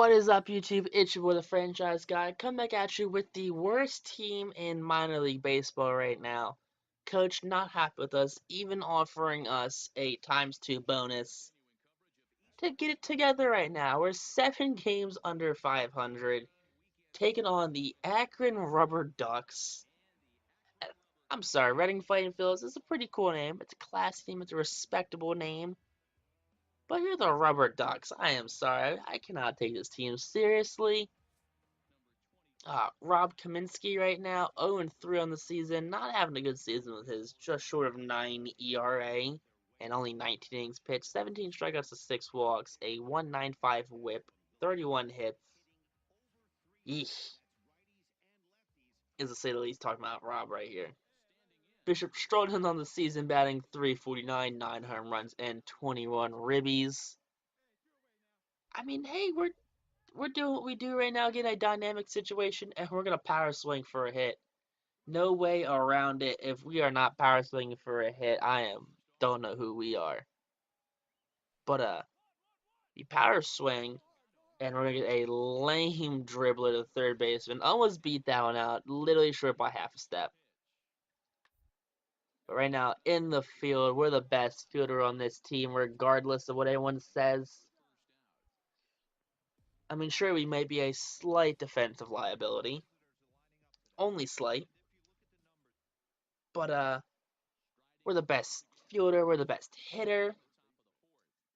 What is up, YouTube? It's your boy, the franchise guy. Come back at you with the worst team in minor league baseball right now. Coach not happy with us, even offering us a ×2 bonus to get it together right now. We're 7 games under 500, taking on the Akron Rubber Ducks. I'm sorry, Reading Fighting Phillies is a pretty cool name. It's a classy name. It's a respectable name. But you're the Rubber Ducks. I am sorry. I cannot take this team seriously. Rob Kaminsky right now, 0-3 on the season, not having a good season with his just short of 9 ERA and only 19 innings pitched, 17 strikeouts to 6 walks, a 1.95 whip, 31 hits. Yeesh. Is to say the least, talking about Rob right here. Bishop Stroden on the season, batting .349, 9 home runs, and 21 ribbies. I mean, hey, we're doing what we do right now, getting a dynamic situation, and we're gonna power swing for a hit. No way around it. If we are not power swinging for a hit, don't know who we are. But we power swing, and we're gonna get a lame dribbler to third baseman. Almost beat that one out, literally short by half a step. But right now in the field, we're the best fielder on this team, regardless of what anyone says. I mean, sure, we may be a slight defensive liability, only slight, but we're the best fielder, we're the best hitter.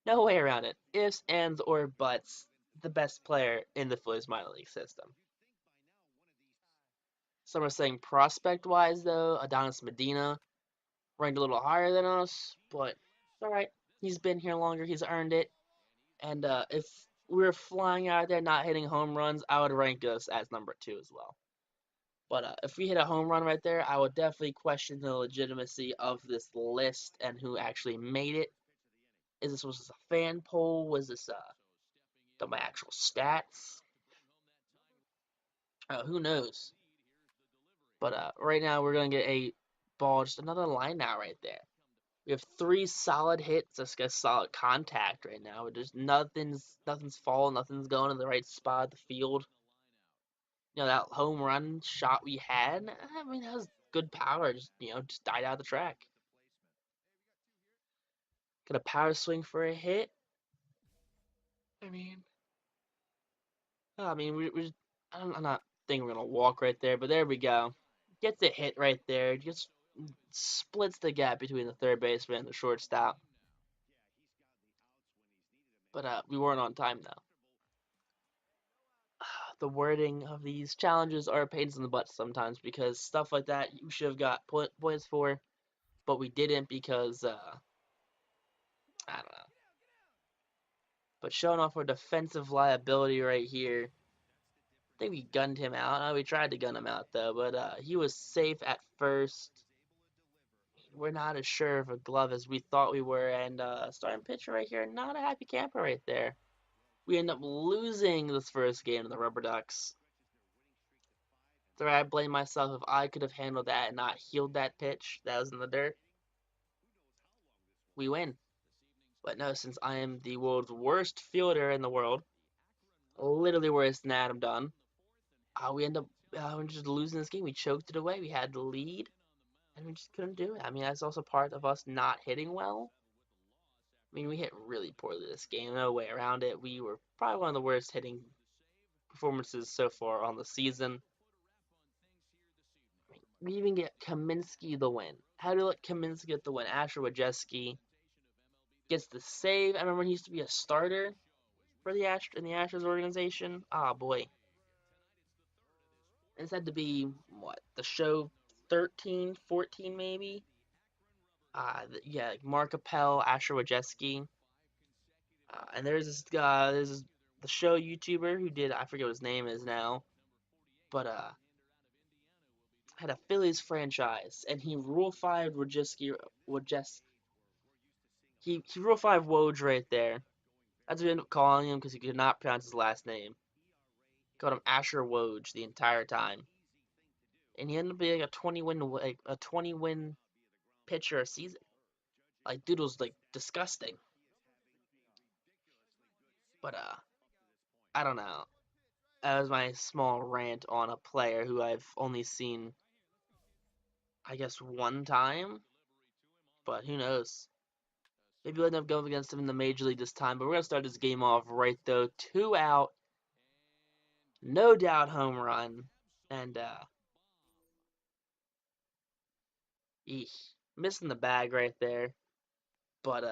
No way around it. Ifs, ands, or buts. The best player in the Phillies minor league system. Some are saying prospect-wise, though, Adonis Medina ranked a little higher than us, but it's all right. He's been here longer. He's earned it. And if we were flying out there not hitting home runs, I would rank us as number 2 as well. But if we hit a home run right there, I would definitely question the legitimacy of this list and who actually made it. Was this a fan poll? Was this my actual stats? Who knows? But right now we're gonna get a ball, just another line out right there. We have 3 solid hits. Let's get solid contact right now. Just nothing's falling, nothing's going in the right spot of the field. You know, that home run shot we had, I mean, that was good power. Just died out of the track. Got a power swing for a hit. I mean, I'm not thinking we're gonna walk right there, but there we go. Gets the hit right there. Just splits the gap between the third baseman and the shortstop. But we weren't on time though. The wording of these challenges are pains in the butt sometimes because stuff like that you should have got points for, but we didn't because I don't know. But showing off our defensive liability right here. I think we gunned him out. We tried to gun him out though, but he was safe at first. We're not as sure of a glove as we thought we were, and starting pitcher right here, not a happy camper right there. We end up losing this first game to the Rubber Ducks. So I blame myself if I could have handled that and not healed that pitch that was in the dirt. We win. But no, since I am the world's worst fielder in the world, literally worse than Adam Dunn, we end up just losing this game. We choked it away. We had the lead, and we just couldn't do it. I mean, that's also part of us not hitting well. I mean, we hit really poorly this game. No way around it. We were probably one of the worst hitting performances so far on the season. I mean, we even get Kaminsky the win. How do you let Kaminsky get the win? Asher Wojcicki gets the save. I remember he used to be a starter for the in the Astros organization. Ah, boy. This had to be, the show 13, 14 maybe? Yeah, Mark Appel, Asher Wojcicki. And there's the show YouTuber who did, I forget what his name is now, but had a Phillies franchise, and he Rule 5 Wojcicki, he Rule 5 Woj right there. That's what we ended up calling him because he could not pronounce his last name. Called him Asher Woj the entire time. And he ended up being a 20 win pitcher a season. Like, dude was like disgusting. But I don't know. That was my small rant on a player who I've only seen, I guess, one time, but who knows? Maybe we'll end up going against him in the major league this time, but we're gonna start this game off right though. 2 out, no doubt home run, and missing the bag right there. But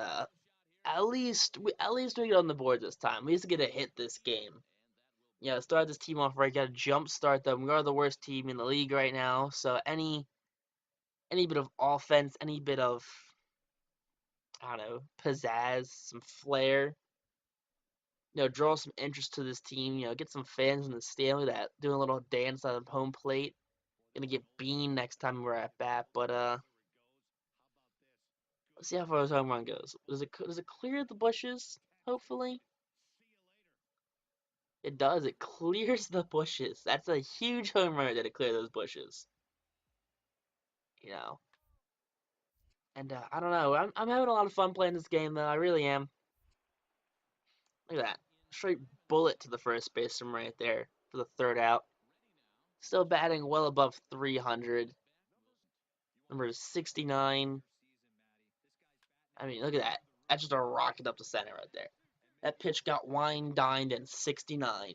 at least we get on the board this time. We used to get a hit this game. Start this team off right. Got to jump start them. We are the worst team in the league right now. So any bit of offense, any bit of, I don't know, pizzazz, some flair, draw some interest to this team. Get some fans in the stand with that doing a little dance on the home plate. Gonna get beamed next time we're at bat, but let's see how far this home run goes. Does it clear the bushes? Hopefully. It does. It clears the bushes. That's a huge home run that it clear those bushes. You know. And I don't know. I'm having a lot of fun playing this game though. I really am. Look at that. Straight bullet to the first baseman right there for the third out. Still batting well above 300. Number 69. I mean, look at that. That's just a rocket up the center right there. That pitch got wine dined in 69.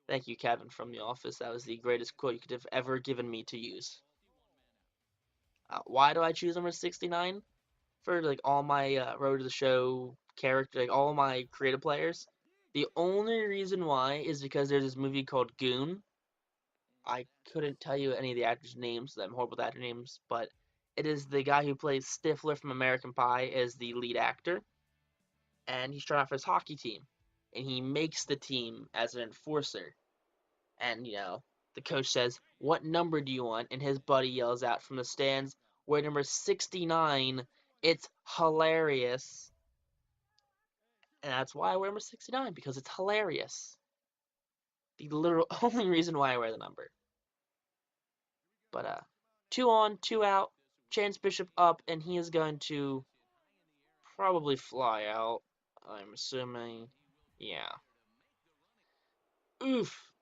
Thank you, Kevin from The Office. That was the greatest quote you could have ever given me to use. Why do I choose number 69? For like all my Road to the Show character, like all my creative players. The only reason why is because there's this movie called Goon. I couldn't tell you any of the actors' names. I'm horrible with actor names, but it is the guy who plays Stifler from American Pie as the lead actor, and he's trying out for his hockey team, and he makes the team as an enforcer. And the coach says, "What number do you want?" And his buddy yells out from the stands, "We're number 69." It's hilarious. And that's why I wear number 69, because it's hilarious. The literal only reason why I wear the number. But 2 on, 2 out, Chance Bishop up, and he is going to probably fly out. I'm assuming. Yeah. Oof.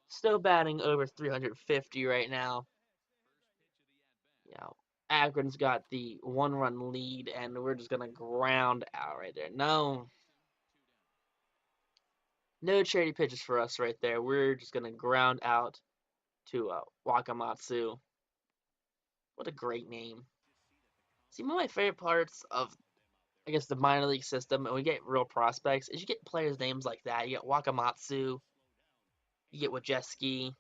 Still batting over 350 right now. Akron's got the 1-run lead, and we're just gonna ground out right there. No charity pitches for us right there. We're just gonna ground out to Wakamatsu. What a great name. See, one of my favorite parts of, I guess, the minor league system, and we get real prospects, is you get players' names like that. You get Wakamatsu, you get Wajeski.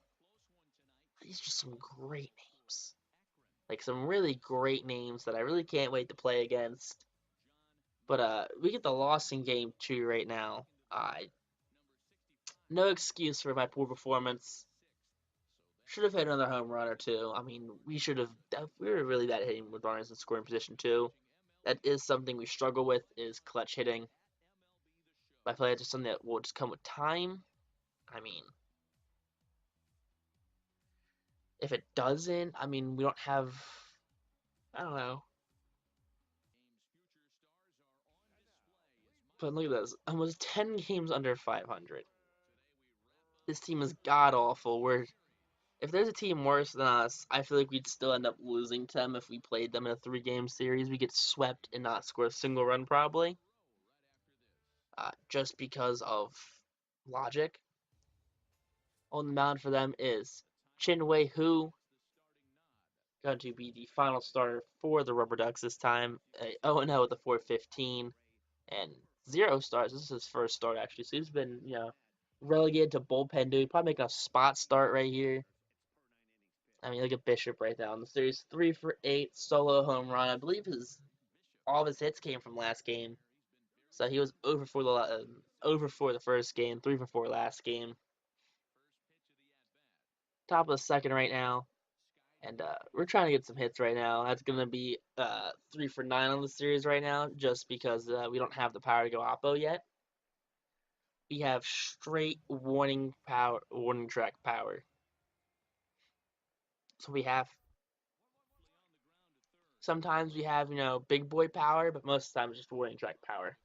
These are just some great names. Like, some really great names that I really can't wait to play against. But we get the loss in game 2 right now. No excuse for my poor performance. Should have hit another home run or two. I mean, we should have. We were really bad at hitting with runners in scoring position too. That is something we struggle with, is clutch hitting. But I feel like it's just something that will just come with time. I mean, if it doesn't, I mean, we don't have. I don't know. But look at this. Almost 10 games under 500. This team is god awful. If there's a team worse than us, I feel like we'd still end up losing to them if we played them in a 3-game series. We get swept and not score a single run probably, just because of logic. On the mound for them is Chinwei Hu, going to be the final starter for the Rubber Ducks this time. 0-0 with a 4.15 and 0 starts. This is his first start actually, so he's been relegated to bullpen duty. Probably making a spot start right here. I mean, look at Bishop right now in the series. 3 for 8, solo home run. I believe all of his hits came from last game. So he was over for the first game, 3 for 4 last game. Top of the second right now, and we're trying to get some hits right now. That's gonna be 3 for 9 on the series right now, just because we don't have the power to go oppo yet. We have straight warning track power. So we have sometimes we have big boy power, but most of the time it's just warning track power.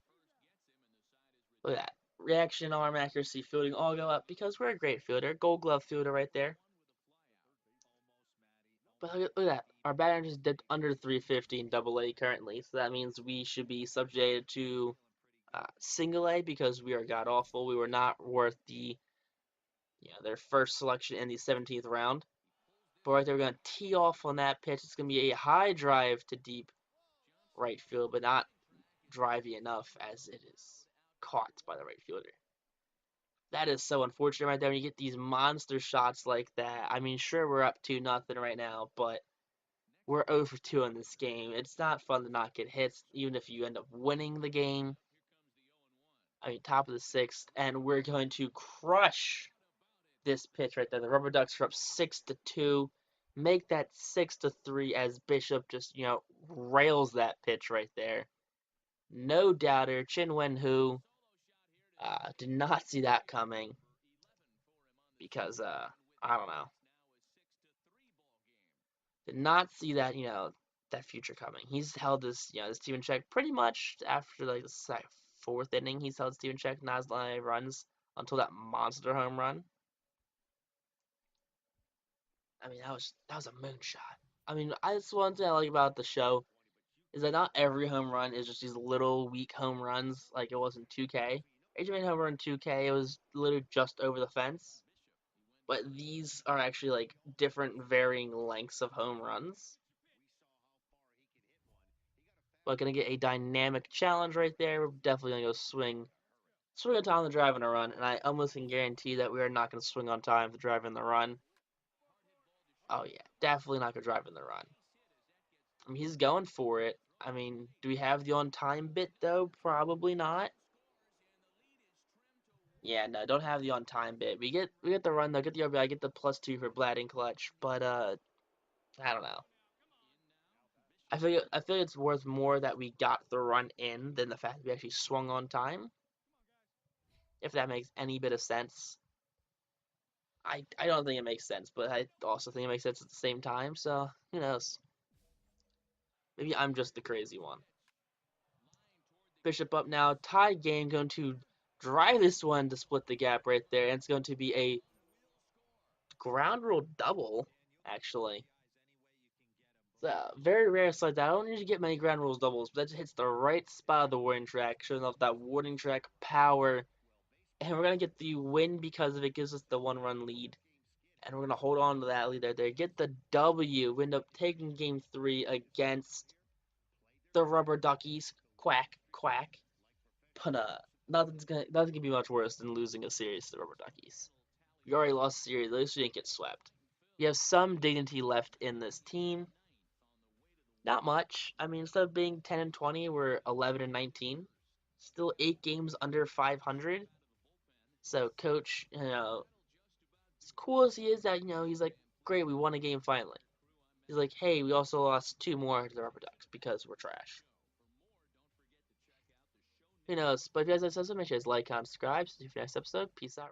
Look at that. Reaction, arm accuracy, fielding all go up because we're a great fielder. Gold glove fielder right there. But look at that. Our batting average is dipped under 350 in Double A currently, so that means we should be subjected to Single A because we are god awful. We were not worth their first selection in the 17th round. But right there, we're gonna tee off on that pitch. It's gonna be a high drive to deep right field, but not drivey enough as it is caught by the right fielder. That is so unfortunate right there when you get these monster shots like that. I mean, sure, we're up 2-0 right now, but we're 0 for 2 in this game. It's not fun to not get hits, even if you end up winning the game. I mean, top of the sixth, and we're going to crush this pitch right there. The Rubber Ducks are up 6-2. Make that 6-3 as Bishop just, rails that pitch right there. No doubter. Chin Wen Hu did not see that coming because, I don't know. Did not see that, that future coming. He's held this team in check pretty much after like the fourth inning. He's held his team in check, not as many runs until that monster home run. I mean, that was a moonshot. I mean, that's one thing I like about the show is that not every home run is just these little weak home runs like it was in 2K. AJ made home run in 2K, it was literally just over the fence. But these are actually like different varying lengths of home runs. But gonna get a dynamic challenge right there. We're definitely gonna go swing on time the drive and a run, and I almost can guarantee that we are not gonna swing on time the drive and the run. Oh yeah, definitely not gonna drive in the run. I mean, he's going for it. I mean, do we have the on time bit though? Probably not. Yeah, no, don't have the on time bit. We get the run though, get the RBI, get the +2 for Blatting clutch, but I don't know. I feel it's worth more that we got the run in than the fact that we actually swung on time. If that makes any bit of sense. I don't think it makes sense, but I also think it makes sense at the same time. So who knows? Maybe I'm just the crazy one. Bishop up now, tie game, going to drive this one to split the gap right there, and it's going to be a ground rule double, actually. It's a very rare slide that. I don't usually get many ground rules doubles, but that just hits the right spot of the warning track, showing off that warning track power. And we're going to get the win because of it gives us the 1-run lead. And we're going to hold on to that lead right there. Get the W. We end up taking game 3 against the Rubber Duckies. Quack, quack. But nothing can be much worse than losing a series to the Rubber Duckies. We already lost a series, at least we didn't get swept. We have some dignity left in this team. Not much. I mean, instead of being 10-20, we're 11-19. Still 8 games under 500. So, coach, as cool as he is, that he's like, great, we won a game finally. He's like, hey, we also lost 2 more to the Rubber Ducks because we're trash. Who knows? But if you guys like this episode, make sure you guys like, comment, subscribe. See you for the next episode. Peace out.